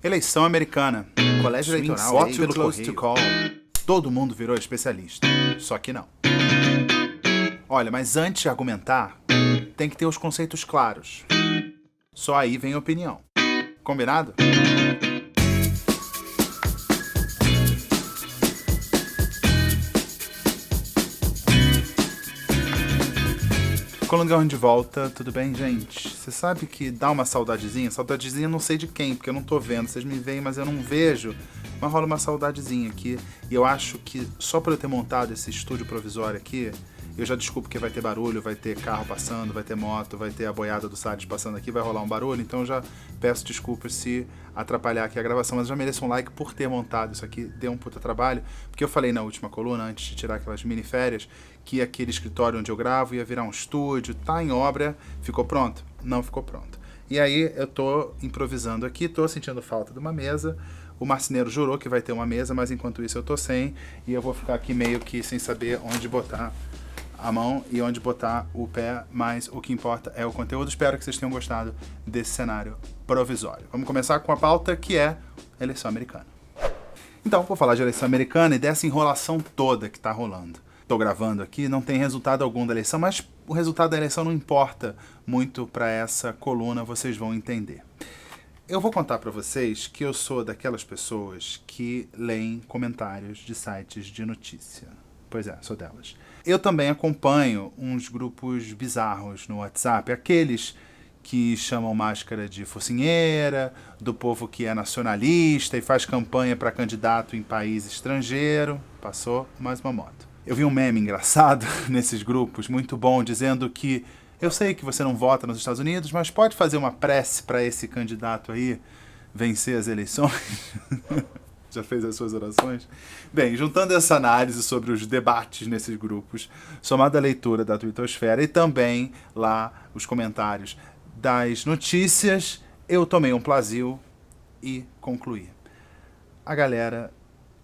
Eleição americana. Colégio eleitoral. What too close to call. Todo mundo virou especialista. Só que não. Olha, mas antes de argumentar, tem que ter os conceitos claros. Só aí vem a opinião. Combinado? Colungão de volta, tudo bem, gente? Você sabe que dá uma saudadezinha? Saudadezinha não sei de quem, porque eu não tô vendo. Vocês me veem, mas eu não vejo. Mas rola uma saudadezinha aqui. E eu acho que só por eu ter montado esse estúdio provisório aqui, eu já desculpo que vai ter barulho, vai ter carro passando, vai ter moto, vai ter a boiada do Salles passando aqui, vai rolar um barulho. Então eu já peço desculpas se atrapalhar aqui a gravação, mas eu já mereço um like por ter montado isso aqui. Deu um puta trabalho, porque eu falei na última coluna, antes de tirar aquelas mini férias, que aquele escritório onde eu gravo ia virar um estúdio, tá em obra, ficou pronto? Não ficou pronto. E aí eu tô improvisando aqui, tô sentindo falta de uma mesa. O marceneiro jurou que vai ter uma mesa, mas enquanto isso eu tô sem, e eu vou ficar aqui meio que sem saber onde botar a mão e onde botar o pé, mas o que importa é o conteúdo. Espero que vocês tenham gostado desse cenário provisório. Vamos começar com a pauta, que é eleição americana. Então, vou falar de eleição americana e dessa enrolação toda que tá rolando. Estou gravando aqui, não tem resultado algum da eleição, mas o resultado da eleição não importa muito para essa coluna, vocês vão entender. Eu vou contar para vocês que eu sou daquelas pessoas que leem comentários de sites de notícia. Pois é, sou delas. Eu também acompanho uns grupos bizarros no WhatsApp, aqueles que chamam máscara de focinheira, do povo que é nacionalista e faz campanha para candidato em país estrangeiro. Passou mais uma moto. Eu vi um meme engraçado nesses grupos, muito bom, dizendo que eu sei que você não vota nos Estados Unidos, mas pode fazer uma prece para esse candidato aí vencer as eleições? Já fez as suas orações? Bem, juntando essa análise sobre os debates nesses grupos, somada a leitura da Twittosfera e também lá os comentários das notícias, eu tomei um Plasil e concluí. A galera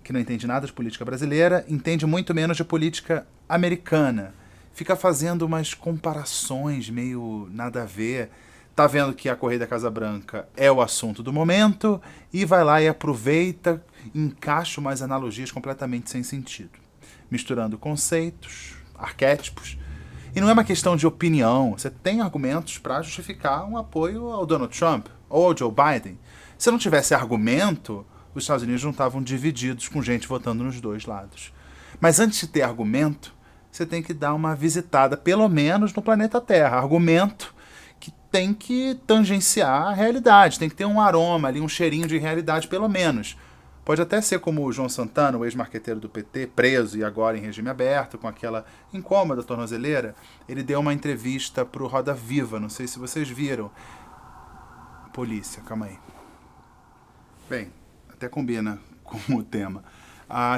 que não entende nada de política brasileira entende muito menos de política americana. Fica fazendo umas comparações meio nada a ver. Tá vendo que a corrida da Casa Branca é o assunto do momento e vai lá e aproveita, encaixa umas analogias completamente sem sentido. Misturando conceitos, arquétipos. E não é uma questão de opinião. Você tem argumentos para justificar um apoio ao Donald Trump ou ao Joe Biden. Se não tivesse argumento, os Estados Unidos não estavam divididos com gente votando nos dois lados. Mas antes de ter argumento, você tem que dar uma visitada, pelo menos no planeta Terra. Argumento que tem que tangenciar a realidade, tem que ter um aroma ali, um cheirinho de realidade, pelo menos. Pode até ser como o João Santana, o ex-marqueteiro do PT, preso e agora em regime aberto, com aquela incômoda tornozeleira. Ele deu uma entrevista pro Roda Viva, não sei se vocês viram. Polícia, calma aí. Bem, até combina com o tema.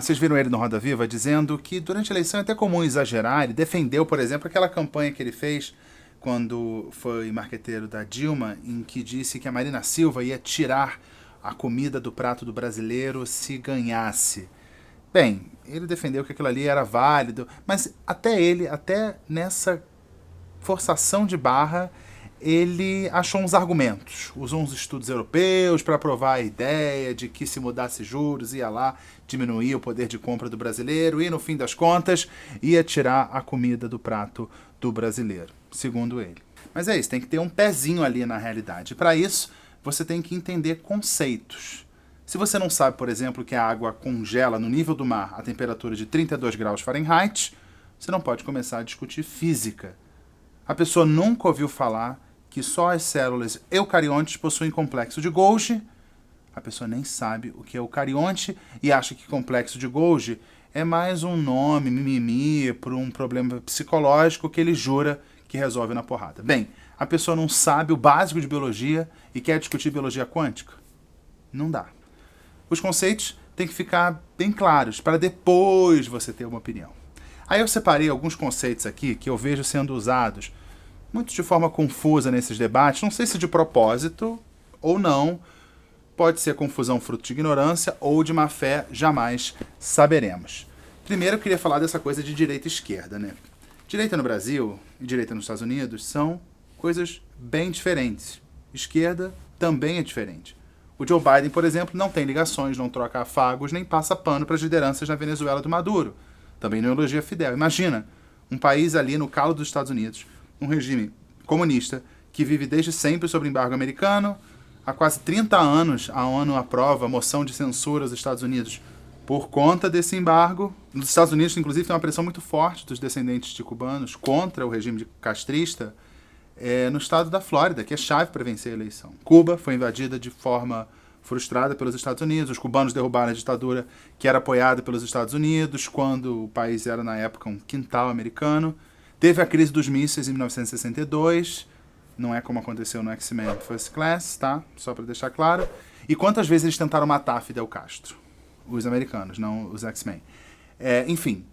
Vocês viram ele no Roda Viva dizendo que durante a eleição é até comum exagerar. Ele defendeu, por exemplo, aquela campanha que ele fez quando foi marqueteiro da Dilma, em que disse que a Marina Silva ia tirar a comida do prato do brasileiro se ganhasse. Bem, ele defendeu que aquilo ali era válido, mas até nessa forçação de barra, ele achou uns argumentos, usou uns estudos europeus para provar a ideia de que se mudasse juros ia lá diminuir o poder de compra do brasileiro e, no fim das contas, ia tirar a comida do prato do brasileiro, segundo ele. Mas é isso, tem que ter um pezinho ali na realidade. Para isso, você tem que entender conceitos. Se você não sabe, por exemplo, que a água congela no nível do mar a temperatura de 32 graus Fahrenheit, você não pode começar a discutir física. A pessoa nunca ouviu falar que só as células eucariontes possuem complexo de Golgi. A pessoa nem sabe o que é eucarionte e acha que complexo de Golgi é mais um nome, mimimi, para um problema psicológico que ele jura que resolve na porrada. Bem, a pessoa não sabe o básico de biologia e quer discutir biologia quântica? Não dá. Os conceitos têm que ficar bem claros para depois você ter uma opinião. Aí eu separei alguns conceitos aqui que eu vejo sendo usados muito de forma confusa nesses debates, não sei se de propósito ou não, pode ser confusão fruto de ignorância ou de má fé, jamais saberemos. Primeiro eu queria falar dessa coisa de direita e esquerda, né? Direita no Brasil e direita nos Estados Unidos são coisas bem diferentes. Esquerda também é diferente. O Joe Biden, por exemplo, não tem ligações, não troca afagos, nem passa pano para as lideranças na Venezuela do Maduro. Também não elogia Fidel. Imagina, um país ali no calo dos Estados Unidos, um regime comunista, que vive desde sempre sob embargo americano. Há quase 30 anos a ONU aprova a moção de censura aos Estados Unidos por conta desse embargo. Nos Estados Unidos, inclusive, tem uma pressão muito forte dos descendentes de cubanos contra o regime castrista no estado da Flórida, que é chave para vencer a eleição. Cuba foi invadida de forma frustrada pelos Estados Unidos. Os cubanos derrubaram a ditadura que era apoiada pelos Estados Unidos, quando o país era, na época, um quintal americano. Teve a crise dos mísseis em 1962. Não é como aconteceu no X-Men First Class, tá? Só para deixar claro. E quantas vezes eles tentaram matar Fidel Castro? Os americanos, não os X-Men. Enfim,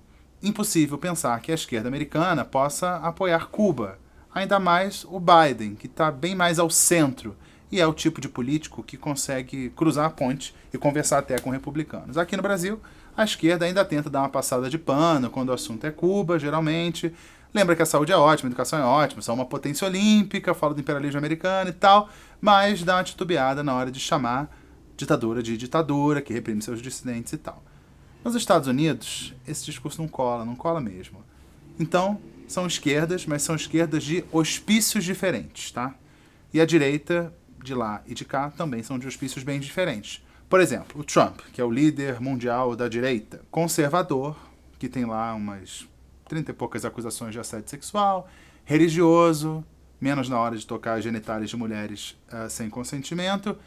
impossível pensar que a esquerda americana possa apoiar Cuba. Ainda mais o Biden, que está bem mais ao centro. E é o tipo de político que consegue cruzar a ponte e conversar até com republicanos. Aqui no Brasil, a esquerda ainda tenta dar uma passada de pano quando o assunto é Cuba, geralmente. Lembra que a saúde é ótima, a educação é ótima, são uma potência olímpica, fala do imperialismo americano e tal, mas dá uma titubeada na hora de chamar ditadura de ditadura, que reprime seus dissidentes e tal. Nos Estados Unidos, esse discurso não cola mesmo. Então, são esquerdas, mas são esquerdas de hospícios diferentes, tá? E a direita, de lá e de cá, também são de hospícios bem diferentes. Por exemplo, o Trump, que é o líder mundial da direita, conservador, que tem lá umas 30 e poucas acusações de assédio sexual, religioso, menos na hora de tocar genitais de mulheres sem consentimento,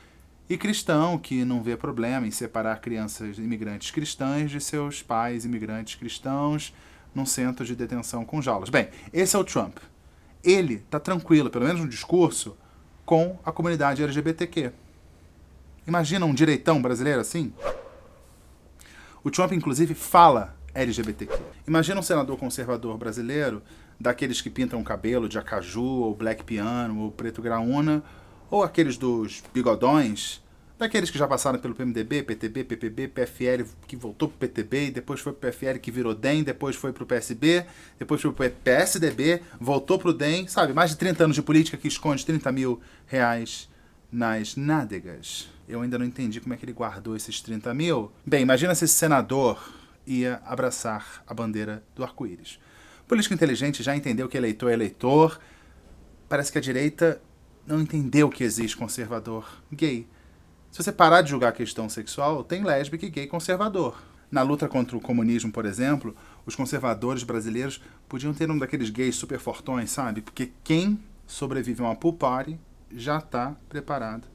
e cristão, que não vê problema em separar crianças imigrantes cristãs de seus pais imigrantes cristãos num centro de detenção com jaulas. Bem, esse é o Trump. Ele está tranquilo, pelo menos no discurso, com a comunidade LGBTQ. Imagina um direitão brasileiro assim? O Trump, inclusive, fala LGBTQ. Imagina um senador conservador brasileiro, daqueles que pintam o cabelo de acaju, ou black piano, ou preto graúna, ou aqueles dos bigodões, daqueles que já passaram pelo PMDB, PTB, PPB, PFL, que voltou pro PTB, e depois foi pro PFL, que virou DEM, depois foi pro PSB, depois foi pro PSDB, voltou pro DEM, sabe? Mais de 30 anos de política que esconde 30 mil reais nas nádegas. Eu ainda não entendi como é que ele guardou esses 30 mil. Bem, imagina se esse senador ia abraçar a bandeira do arco-íris. Político inteligente já entendeu que eleitor é eleitor. Parece que a direita não entendeu que existe conservador gay. Se você parar de julgar a questão sexual, tem lésbica e gay conservador. Na luta contra o comunismo, por exemplo, os conservadores brasileiros podiam ter um daqueles gays super fortões, sabe? Porque quem sobrevive a uma pool party já está preparado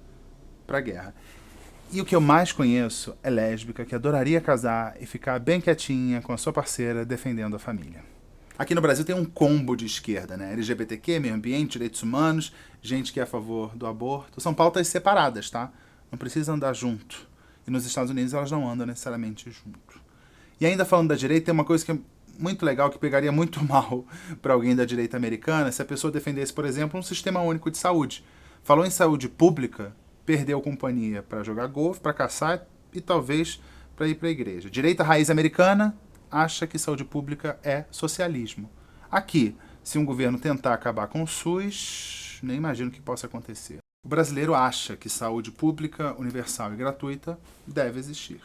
para a guerra. E o que eu mais conheço é lésbica que adoraria casar e ficar bem quietinha com a sua parceira defendendo a família. Aqui no Brasil tem um combo de esquerda, né? LGBTQ, meio ambiente, direitos humanos, gente que é a favor do aborto. São pautas separadas, tá? Não precisa andar junto. E nos Estados Unidos elas não andam necessariamente junto. E ainda falando da direita, tem uma coisa que é muito legal, que pegaria muito mal para alguém da direita americana, se a pessoa defendesse, por exemplo, um sistema único de saúde. Falou em saúde pública, perdeu companhia para jogar golfe, para caçar e talvez para ir para a igreja. Direita raiz americana acha que saúde pública é socialismo. Aqui, se um governo tentar acabar com o SUS, nem imagino que possa acontecer. O brasileiro acha que saúde pública, universal e gratuita deve existir.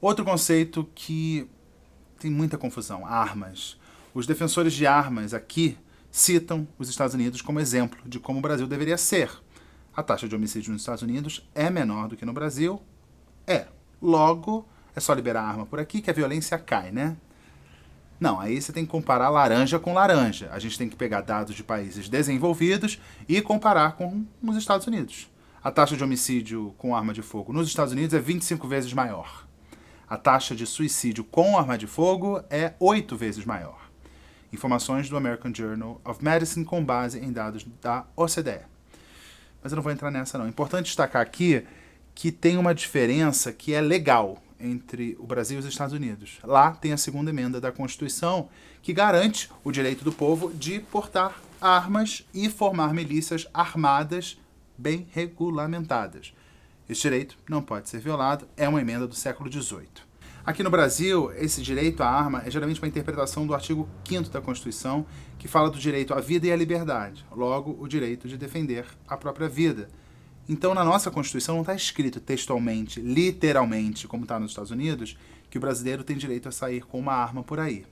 Outro conceito que tem muita confusão, armas. Os defensores de armas aqui citam os Estados Unidos como exemplo de como o Brasil deveria ser. A taxa de homicídio nos Estados Unidos é menor do que no Brasil? É. Logo, é só liberar a arma por aqui que a violência cai, né? Não, aí você tem que comparar laranja com laranja. A gente tem que pegar dados de países desenvolvidos e comparar com os Estados Unidos. A taxa de homicídio com arma de fogo nos Estados Unidos é 25 vezes maior. A taxa de suicídio com arma de fogo é 8 vezes maior. Informações do American Journal of Medicine com base em dados da OCDE. Mas eu não vou entrar nessa não. É importante destacar aqui que tem uma diferença que é legal entre o Brasil e os Estados Unidos. Lá tem a segunda emenda da Constituição que garante o direito do povo de portar armas e formar milícias armadas bem regulamentadas. Esse direito não pode ser violado, é uma emenda do século XVIII. Aqui no Brasil, esse direito à arma é geralmente uma interpretação do artigo 5º da Constituição, que fala do direito à vida e à liberdade, logo, o direito de defender a própria vida. Então, na nossa Constituição não está escrito textualmente, literalmente, como está nos Estados Unidos, que o brasileiro tem direito a sair com uma arma por aí.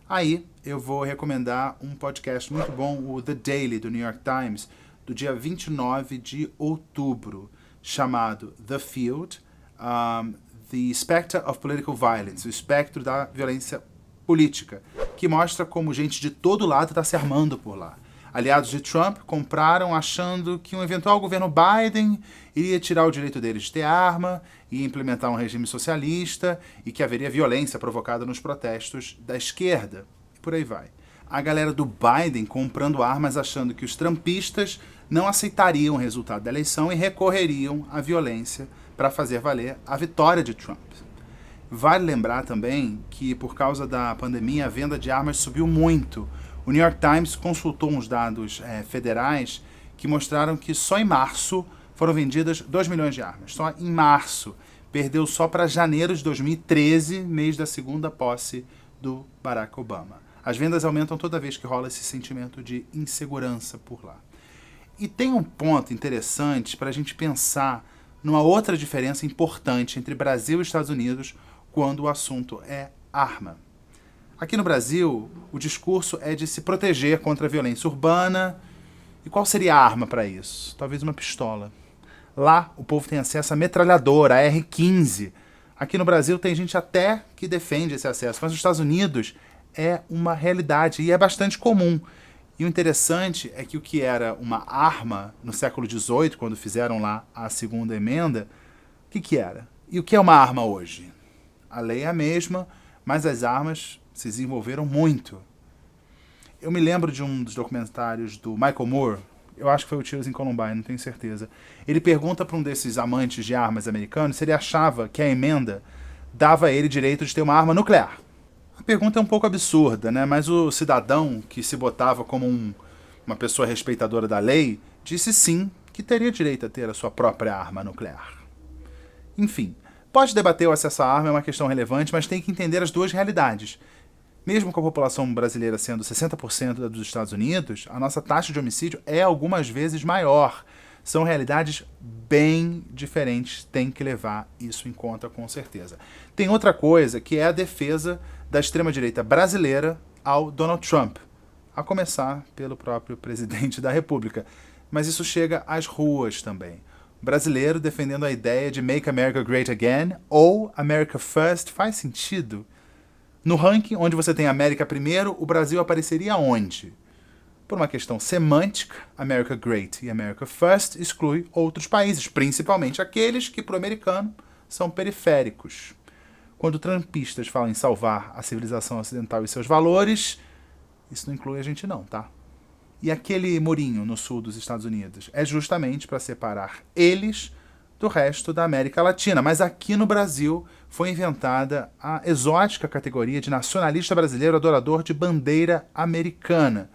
Aí, eu vou recomendar um podcast muito bom, o The Daily, do New York Times, do dia 29 de outubro, chamado The Field, The Spectre of Political Violence, o espectro da violência política, que mostra como gente de todo lado está se armando por lá. Aliados de Trump compraram achando que um eventual governo Biden iria tirar o direito deles de ter arma e implementar um regime socialista e que haveria violência provocada nos protestos da esquerda. E por aí vai. A galera do Biden comprando armas achando que os trumpistas não aceitariam o resultado da eleição e recorreriam à violência para fazer valer a vitória de Trump. Vale lembrar também que, por causa da pandemia, a venda de armas subiu muito. O New York Times consultou uns dados federais que mostraram que só em março foram vendidas 2 milhões de armas. Só em março. Perdeu só para janeiro de 2013, mês da segunda posse do Barack Obama. As vendas aumentam toda vez que rola esse sentimento de insegurança por lá. E tem um ponto interessante para a gente pensar numa outra diferença importante entre Brasil e Estados Unidos quando o assunto é arma. Aqui no Brasil, o discurso é de se proteger contra a violência urbana. E qual seria a arma para isso? Talvez uma pistola. Lá, o povo tem acesso à metralhadora, a R-15. Aqui no Brasil tem gente até que defende esse acesso, mas nos Estados Unidos é uma realidade e é bastante comum. E o interessante é que o que era uma arma no século XVIII, quando fizeram lá a segunda emenda, o que era? E o que é uma arma hoje? A lei é a mesma, mas as armas se desenvolveram muito. Eu me lembro de um dos documentários do Michael Moore, eu acho que foi o Tiros em Columbine, não tenho certeza. Ele pergunta para um desses amantes de armas americanos se ele achava que a emenda dava a ele direito de ter uma arma nuclear. A pergunta é um pouco absurda, né? Mas o cidadão, que se botava como uma pessoa respeitadora da lei, disse sim, que teria direito a ter a sua própria arma nuclear. Enfim, pode debater o acesso à arma, é uma questão relevante, mas tem que entender as duas realidades. Mesmo com a população brasileira sendo 60% da dos Estados Unidos, a nossa taxa de homicídio é algumas vezes maior. São realidades bem diferentes, tem que levar isso em conta com certeza. Tem outra coisa que é a defesa da extrema-direita brasileira ao Donald Trump, a começar pelo próprio presidente da República. Mas isso chega às ruas também. O brasileiro defendendo a ideia de Make America Great Again ou America First faz sentido? No ranking, onde você tem América primeiro, o Brasil apareceria onde? Por uma questão semântica, America Great e America First exclui outros países, principalmente aqueles que, para o americano, são periféricos. Quando trumpistas falam em salvar a civilização ocidental e seus valores, isso não inclui a gente não, tá? E aquele murinho no sul dos Estados Unidos é justamente para separar eles do resto da América Latina. Mas aqui no Brasil foi inventada a exótica categoria de nacionalista brasileiro adorador de bandeira americana.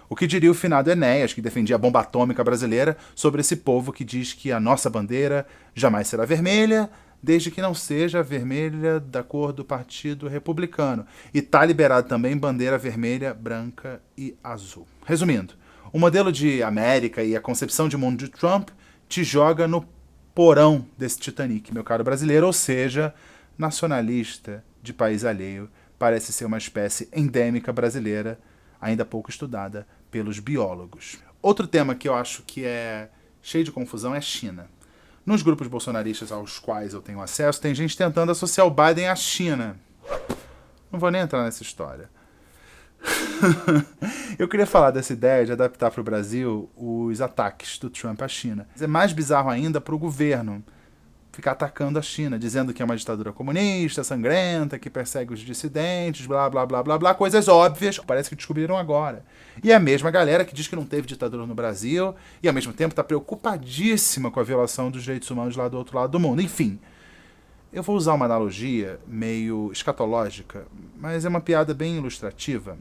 O que diria o finado Enéas, que defendia a bomba atômica brasileira, sobre esse povo que diz que a nossa bandeira jamais será vermelha, desde que não seja vermelha da cor do Partido Republicano. E está liberado também bandeira vermelha, branca e azul. Resumindo, o modelo de América e a concepção de mundo de Trump te joga no porão desse Titanic, meu caro brasileiro, ou seja, nacionalista de país alheio, parece ser uma espécie endêmica brasileira, ainda pouco estudada pelos biólogos. Outro tema que eu acho que é cheio de confusão é a China. Nos grupos bolsonaristas aos quais eu tenho acesso, tem gente tentando associar o Biden à China. Não vou nem entrar nessa história. Eu queria falar dessa ideia de adaptar para o Brasil os ataques do Trump à China. É mais bizarro ainda para o governo ficar atacando a China, dizendo que é uma ditadura comunista, sangrenta, que persegue os dissidentes, blá, blá, blá, blá, blá, coisas óbvias, parece que descobriram agora. E é a mesma galera que diz que não teve ditadura no Brasil e, ao mesmo tempo, está preocupadíssima com a violação dos direitos humanos lá do outro lado do mundo. Enfim, eu vou usar uma analogia meio escatológica, mas é uma piada bem ilustrativa.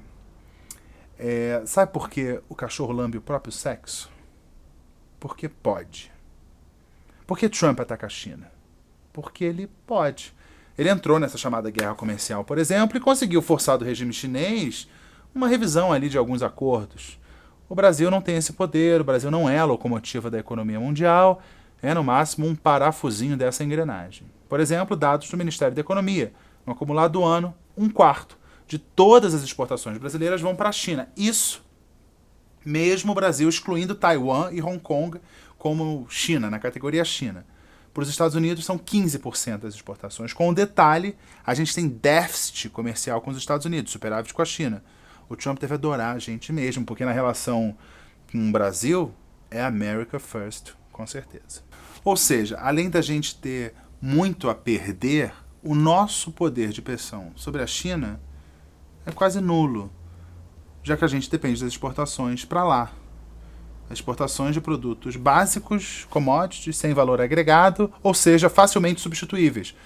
Sabe por que o cachorro lambe o próprio sexo? Porque pode. Por que Trump ataca a China? Porque ele pode. Ele entrou nessa chamada guerra comercial, por exemplo, e conseguiu forçar do regime chinês uma revisão ali de alguns acordos. O Brasil não tem esse poder, o Brasil não é a locomotiva da economia mundial, é no máximo um parafusinho dessa engrenagem. Por exemplo, dados do Ministério da Economia. No acumulado do ano, 1/4 de todas as exportações brasileiras vão para a China. Isso mesmo o Brasil excluindo Taiwan e Hong Kong como China, na categoria China. Para os Estados Unidos são 15% das exportações. Com o detalhe, a gente tem déficit comercial com os Estados Unidos, superávit com a China. O Trump deve adorar a gente mesmo, porque na relação com o Brasil é America First, com certeza. Ou seja, além da gente ter muito a perder, o nosso poder de pressão sobre a China é quase nulo, já que a gente depende das exportações para lá. As exportações de produtos básicos, commodities, sem valor agregado, ou seja, facilmente substituíveis.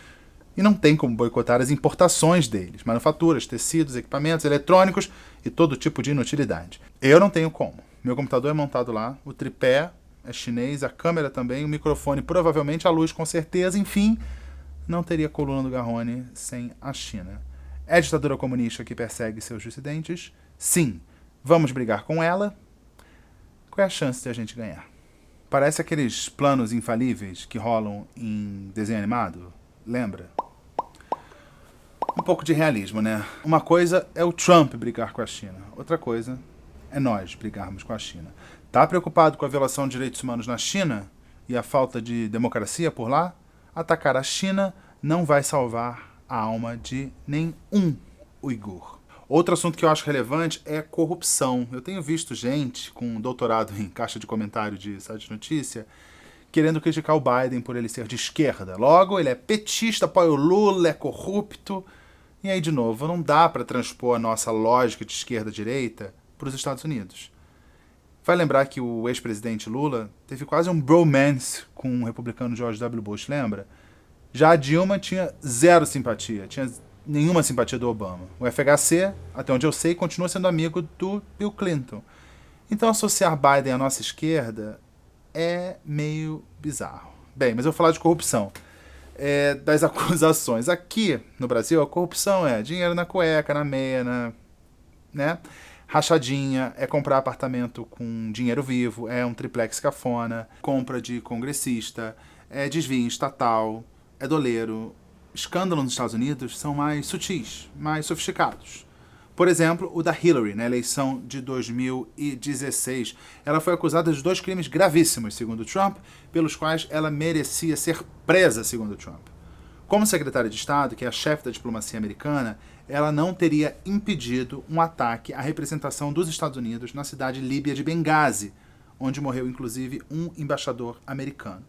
E não tem como boicotar as importações deles, manufaturas, tecidos, equipamentos, eletrônicos e todo tipo de inutilidade. Eu não tenho como. Meu computador é montado lá, o tripé é chinês, a câmera também, o microfone, provavelmente a luz com certeza, enfim, não teria coluna do Garrone sem a China. É a ditadura comunista que persegue seus dissidentes? Sim. Vamos brigar com ela? Qual é a chance de a gente ganhar? Parece aqueles planos infalíveis que rolam em desenho animado. Lembra? Um pouco de realismo, né? Uma coisa é o Trump brigar com a China. Outra coisa é nós brigarmos com a China. Tá preocupado com a violação de direitos humanos na China e a falta de democracia por lá? Atacar a China não vai salvar a alma de nenhum uigur. Outro assunto que eu acho relevante é corrupção. Eu tenho visto gente com doutorado em caixa de comentário de site de notícia querendo criticar o Biden por ele ser de esquerda. Logo, ele é petista, apoia o Lula, é corrupto. E aí, de novo, não dá para transpor a nossa lógica de esquerda-direita para os Estados Unidos. Vai lembrar que o ex-presidente Lula teve quase um bromance com o republicano George W. Bush, lembra? Já a Dilma tinha zero simpatia, tinha nenhuma simpatia do Obama. O FHC, até onde eu sei, continua sendo amigo do Bill Clinton. Então associar Biden à nossa esquerda é meio bizarro. Bem, mas eu vou falar de corrupção. Das acusações. Aqui no Brasil, a corrupção é dinheiro na cueca, na meia, né? Rachadinha, é comprar apartamento com dinheiro vivo, é um triplex cafona, compra de congressista, é desvio estatal, é doleiro. Escândalos nos Estados Unidos são mais sutis, mais sofisticados. Por exemplo, o da Hillary, na eleição de 2016. Ela foi acusada de 2 crimes gravíssimos, segundo Trump, pelos quais ela merecia ser presa, segundo Trump. Como secretária de Estado, que é a chefe da diplomacia americana, ela não teria impedido um ataque à representação dos Estados Unidos na cidade líbia de Benghazi, onde morreu inclusive um embaixador americano.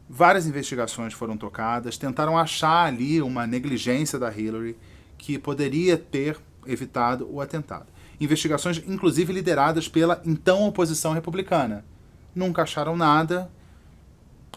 Várias investigações foram tocadas, tentaram achar ali uma negligência da Hillary que poderia ter evitado o atentado. Investigações, inclusive, lideradas pela então oposição republicana. Nunca acharam nada.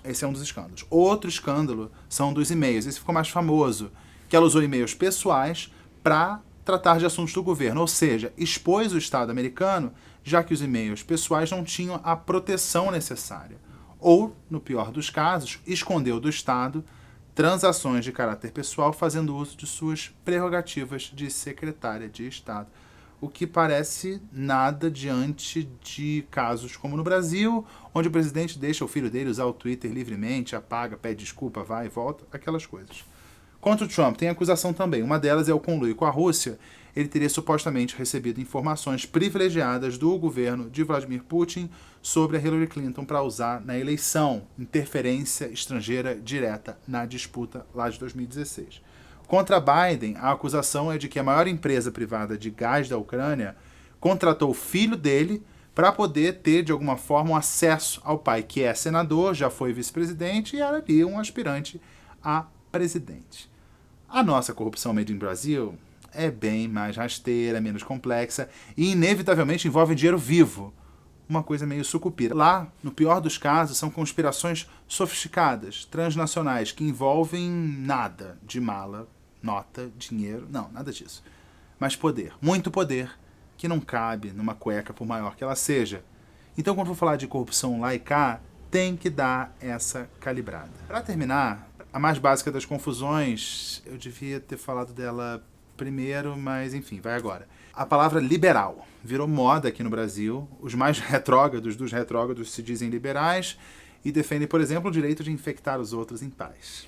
Esse é um dos escândalos. Outro escândalo são dos e-mails. Esse ficou mais famoso, que ela usou e-mails pessoais para tratar de assuntos do governo, ou seja, expôs o Estado americano, já que os e-mails pessoais não tinham a proteção necessária. Ou, no pior dos casos, escondeu do Estado transações de caráter pessoal fazendo uso de suas prerrogativas de secretária de Estado. O que parece nada diante de casos como no Brasil, onde o presidente deixa o filho dele usar o Twitter livremente, apaga, pede desculpa, vai e volta, aquelas coisas. Contra o Trump tem acusação também. Uma delas é o conluio com a Rússia. Ele teria supostamente recebido informações privilegiadas do governo de Vladimir Putin sobre a Hillary Clinton para usar na eleição, interferência estrangeira direta na disputa lá de 2016. Contra Biden, a acusação é de que a maior empresa privada de gás da Ucrânia contratou o filho dele para poder ter, de alguma forma, um acesso ao pai, que é senador, já foi vice-presidente e era ali um aspirante a presidente. A nossa corrupção made in Brasil é bem mais rasteira, menos complexa e inevitavelmente envolve dinheiro vivo. Uma coisa meio sucupira. Lá, no pior dos casos, são conspirações sofisticadas, transnacionais, que envolvem nada de mala, nota, dinheiro, não, nada disso. Mas poder, muito poder, que não cabe numa cueca por maior que ela seja. Então, quando for falar de corrupção lá e cá, tem que dar essa calibrada. Para terminar, a mais básica das confusões, eu devia ter falado dela primeiro, mas enfim, vai agora. A palavra liberal virou moda aqui no Brasil. Os mais retrógrados dos retrógrados se dizem liberais e defendem, por exemplo, o direito de infectar os outros em paz.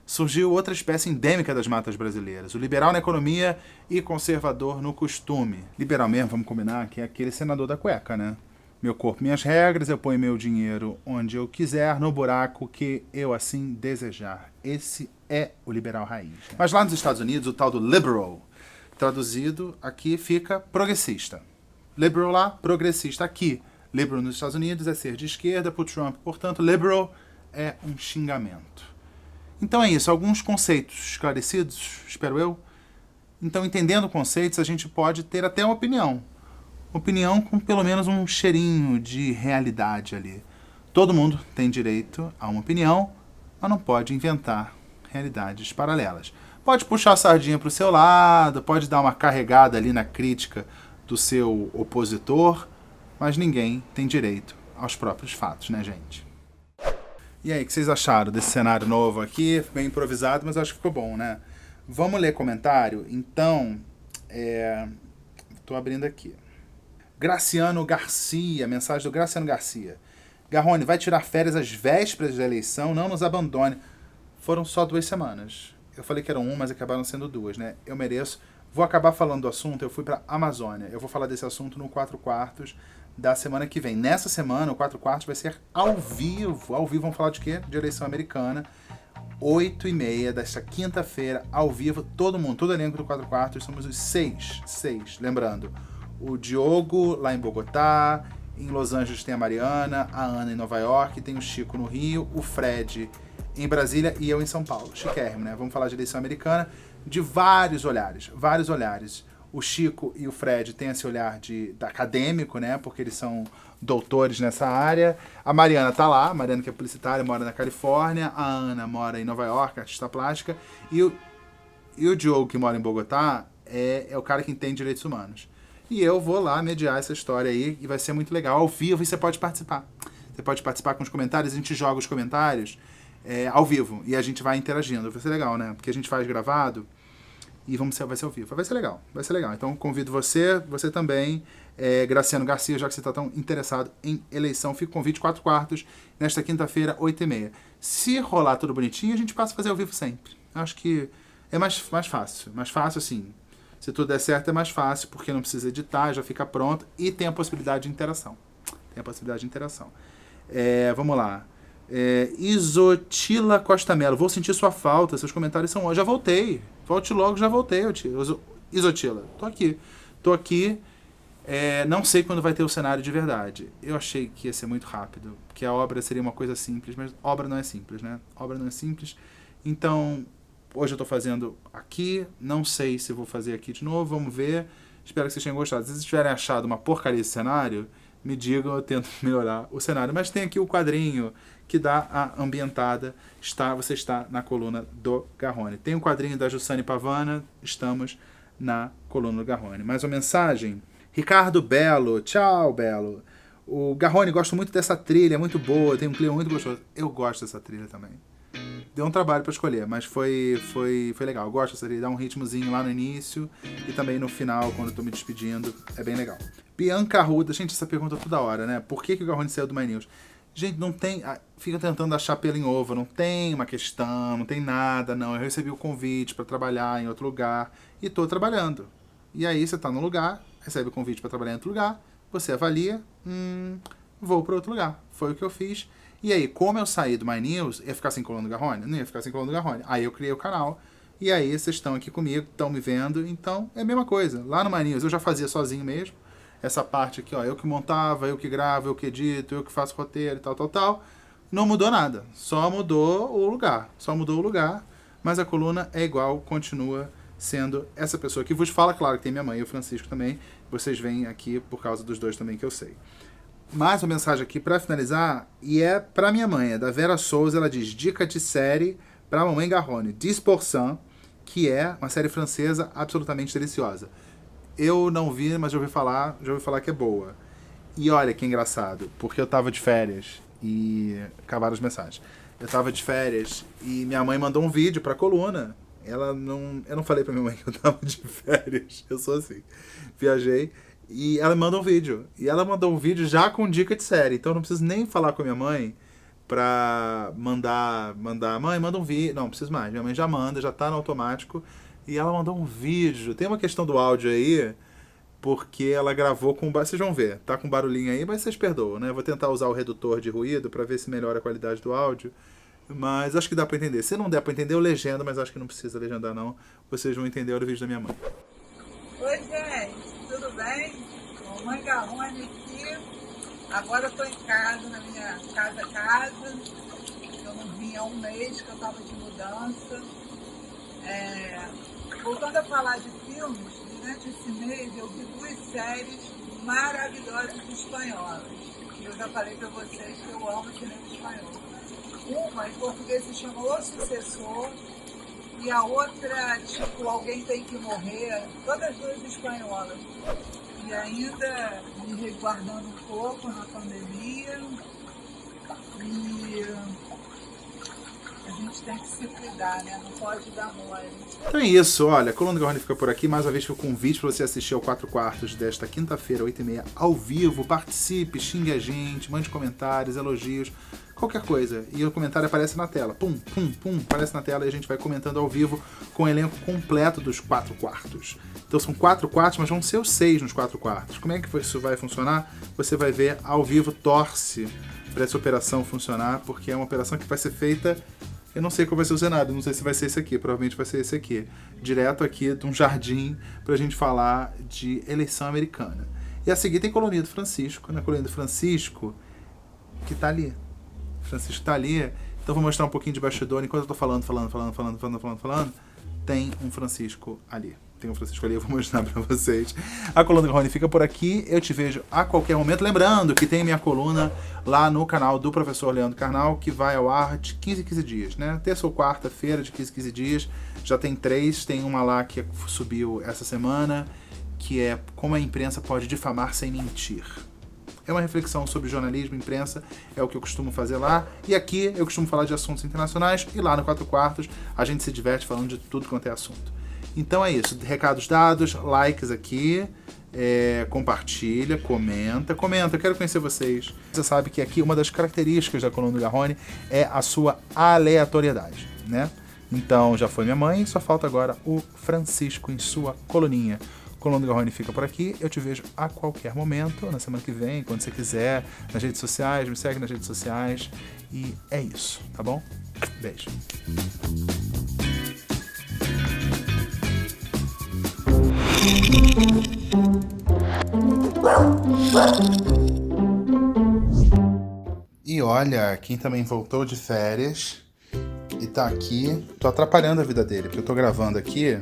Surgiu outra espécie endêmica das matas brasileiras, o liberal na economia e conservador no costume. Liberal mesmo, vamos combinar, que é aquele senador da cueca, né? Meu corpo, minhas regras, eu ponho meu dinheiro onde eu quiser, no buraco que eu assim desejar. Esse é o liberal raiz. Mas lá nos Estados Unidos, o tal do liberal, traduzido aqui, fica progressista. Liberal lá, progressista aqui. Liberal nos Estados Unidos é ser de esquerda pro Trump. Portanto, liberal é um xingamento. Então é isso, alguns conceitos esclarecidos, espero eu. Então, entendendo conceitos, a gente pode ter até uma opinião. Opinião com pelo menos um cheirinho de realidade ali. Todo mundo tem direito a uma opinião, mas não pode inventar realidades paralelas. Pode puxar a sardinha para o seu lado, pode dar uma carregada ali na crítica do seu opositor, mas ninguém tem direito aos próprios fatos, né, gente? E aí, o que vocês acharam desse cenário novo aqui? Bem improvisado, mas acho que ficou bom, né? Vamos ler comentário? Então, tô abrindo aqui. Graciano Garcia, mensagem do Graciano Garcia. Garrone, vai tirar férias às vésperas da eleição, não nos abandone. Foram só 2 semanas. Eu falei que eram 1, mas acabaram sendo 2, né? Eu mereço. Vou acabar falando do assunto, eu fui pra Amazônia. Eu vou falar desse assunto no 4 quartos da semana que vem. Nessa semana, o 4 quartos vai ser ao vivo. Ao vivo, vamos falar de quê? De eleição americana. 8h30 desta quinta-feira, ao vivo, todo mundo, todo elenco do 4 quartos, somos os 6, lembrando. O Diogo, lá em Bogotá, em Los Angeles tem a Mariana, a Ana em Nova York, tem o Chico no Rio, o Fred em Brasília e eu em São Paulo. Chiquérrimo, né? Vamos falar de eleição americana de vários olhares. O Chico e o Fred têm esse olhar de acadêmico, né? Porque eles são doutores nessa área. A Mariana tá lá, a Mariana que é publicitária, mora na Califórnia. A Ana mora em Nova York, artista plástica. E o Diogo, que mora em Bogotá, é o cara que entende direitos humanos. E eu vou lá mediar essa história aí e vai ser muito legal. Ao vivo, e você pode participar. Você pode participar com os comentários, a gente joga os comentários ao vivo. E a gente vai interagindo. Vai ser legal, né? Porque a gente faz gravado e vai ser ao vivo. Vai ser legal. Então, convido você também, Graciano Garcia, já que você está tão interessado em eleição. Fica o convite, 4 quartos, nesta quinta-feira, 8h30. Se rolar tudo bonitinho, a gente passa a fazer ao vivo sempre. Acho que é mais fácil. Mais fácil, assim. Se tudo der certo, é mais fácil, porque não precisa editar, já fica pronto e tem a possibilidade de interação. Vamos lá. Isotila Costa Mello. Vou sentir sua falta, seus comentários são ótimos. Já voltei. Volte logo, já voltei. Isotila, tô aqui. Não sei quando vai ter o cenário de verdade. Eu achei que ia ser muito rápido, que a obra seria uma coisa simples, mas obra não é simples, né? Então, hoje eu tô fazendo aqui, não sei se vou fazer aqui de novo, vamos ver. Espero que vocês tenham gostado. Se vocês tiverem achado uma porcaria esse cenário, me digam, eu tento melhorar o cenário. Mas tem aqui o quadrinho que dá a ambientada. Você está na coluna do Garrone. Tem o quadrinho da Jussane Pavana, estamos na coluna do Garrone. Mais uma mensagem. Ricardo Belo, tchau Belo. O Garrone, gosto muito dessa trilha, é muito boa, tem um clima muito gostoso. Eu gosto dessa trilha também. Deu um trabalho para escolher, mas foi legal. Eu gosto dessa trilha, dá um ritmozinho lá no início e também no final, quando eu tô me despedindo, é bem legal. Bianca Arruda, gente, essa pergunta toda hora, né? Por que o Garrone saiu do My News? Gente, não tem... Fica tentando achar pelo em ovo, não tem uma questão, não tem nada, não. Eu recebi o convite para trabalhar em outro lugar e tô trabalhando. E aí você tá no lugar, recebe o convite para trabalhar em outro lugar, você avalia, vou para outro lugar. Foi o que eu fiz. E aí, como eu saí do My News, ia ficar sem coluna do Garrone? Não ia ficar sem coluna do Garrone. Aí eu criei o canal, e aí vocês estão aqui comigo, estão me vendo, então é a mesma coisa. Lá no My News eu já fazia sozinho mesmo, essa parte aqui, ó, eu que montava, eu que gravo, eu que edito, eu que faço roteiro e tal. Não mudou nada, só mudou o lugar, mas a coluna é igual, continua sendo essa pessoa que vos fala. Claro que tem minha mãe e o Francisco também, vocês vêm aqui por causa dos dois também que eu sei. Mais uma mensagem aqui para finalizar, e é para minha mãe, é da Vera Souza. Ela diz: dica de série para mamãe Garrone, 10%, que é uma série francesa absolutamente deliciosa. Eu não vi, mas já ouvi falar que é boa. E olha que engraçado, porque eu tava de férias e acabaram as mensagens. Eu tava de férias e minha mãe mandou um vídeo pra coluna, eu não falei pra minha mãe que eu tava de férias. Eu sou assim. Viajei e ela manda um vídeo. E ela mandou um vídeo já com dica de série. Então eu não preciso nem falar com a minha mãe pra mandar, mãe, manda um vídeo. Não preciso mais. Minha mãe já manda, já tá no automático. E ela mandou um vídeo. Tem uma questão do áudio aí, porque ela gravou com... Vocês vão ver, tá com barulhinho aí, mas vocês perdoam, né? Eu vou tentar usar o redutor de ruído pra ver se melhora a qualidade do áudio. Mas acho que dá pra entender. Se não der pra entender, eu legendo, mas acho que não precisa legendar, não. Vocês vão entender o vídeo da minha mãe. Oi, gente, tudo bem? Mamãe Garrone aqui. Agora eu tô em casa, na minha casa. Eu não vim há um mês, que eu tava de mudança. Voltando a falar de filmes, durante esse mês eu vi 2 séries maravilhosas espanholas. E eu já falei pra vocês que eu amo cinema espanhol. Uma em português se chama O Sucessor e a outra, tipo, Alguém Tem Que Morrer, todas as 2 espanholas. E ainda me resguardando um pouco na pandemia e a gente tem que se cuidar, né? Não pode dar mole. Então é isso, olha, a Coluna do Garrone fica por aqui. Mais uma vez, fica o convite para você assistir ao 4 quartos desta quinta-feira, 8h30, ao vivo. Participe, xingue a gente, mande comentários, elogios, qualquer coisa. E o comentário aparece na tela. Pum, pum, pum, aparece na tela e a gente vai comentando ao vivo com o elenco completo dos 4 quartos. Então são 4 quartos, mas vão ser os 6 nos 4 quartos. Como é que isso vai funcionar? Você vai ver ao vivo, torce para essa operação funcionar, porque é uma operação que vai ser feita... Eu não sei qual vai ser o cenário, não sei se vai ser esse aqui, provavelmente vai ser esse aqui. Direto aqui de um jardim pra gente falar de eleição americana. E a seguir tem Colonia do Francisco, na Colonia do Francisco, que tá ali. O Francisco tá ali, então vou mostrar um pouquinho de bastidor, enquanto eu tô falando, tem um Francisco ali. Tem um Francisco ali, eu vou mostrar pra vocês. A Coluna do Garrone fica por aqui, eu te vejo a qualquer momento. Lembrando que tem minha coluna lá no canal do professor Leandro Carnal, que vai ao ar de 15 em 15 dias, né? Terça ou quarta-feira de 15 em 15 dias. Já tem 3, tem uma lá que subiu essa semana, que é Como a Imprensa Pode Difamar Sem Mentir. É uma reflexão sobre jornalismo, imprensa, é o que eu costumo fazer lá. E aqui eu costumo falar de assuntos internacionais, e lá no 4 quartos a gente se diverte falando de tudo quanto é assunto. Então é isso, recados dados, likes aqui, compartilha, comenta, eu quero conhecer vocês. Você sabe que aqui uma das características da Coluna do Garrone é a sua aleatoriedade, né? Então já foi minha mãe, só falta agora o Francisco em sua coluninha. Coluna do Garrone fica por aqui, eu te vejo a qualquer momento, na semana que vem, quando você quiser, nas redes sociais, me segue nas redes sociais, e é isso, tá bom? Beijo. E olha, quem também voltou de férias e tá aqui, tô atrapalhando a vida dele, porque eu tô gravando aqui,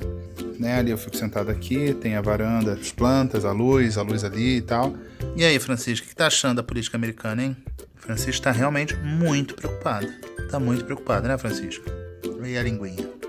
né, ali eu fico sentado aqui, tem a varanda, as plantas, a luz ali e tal. E aí, Francisco, o que tá achando da política americana, hein? O Francisco tá realmente muito preocupado. Tá muito preocupado, né, Francisco? E a linguinha?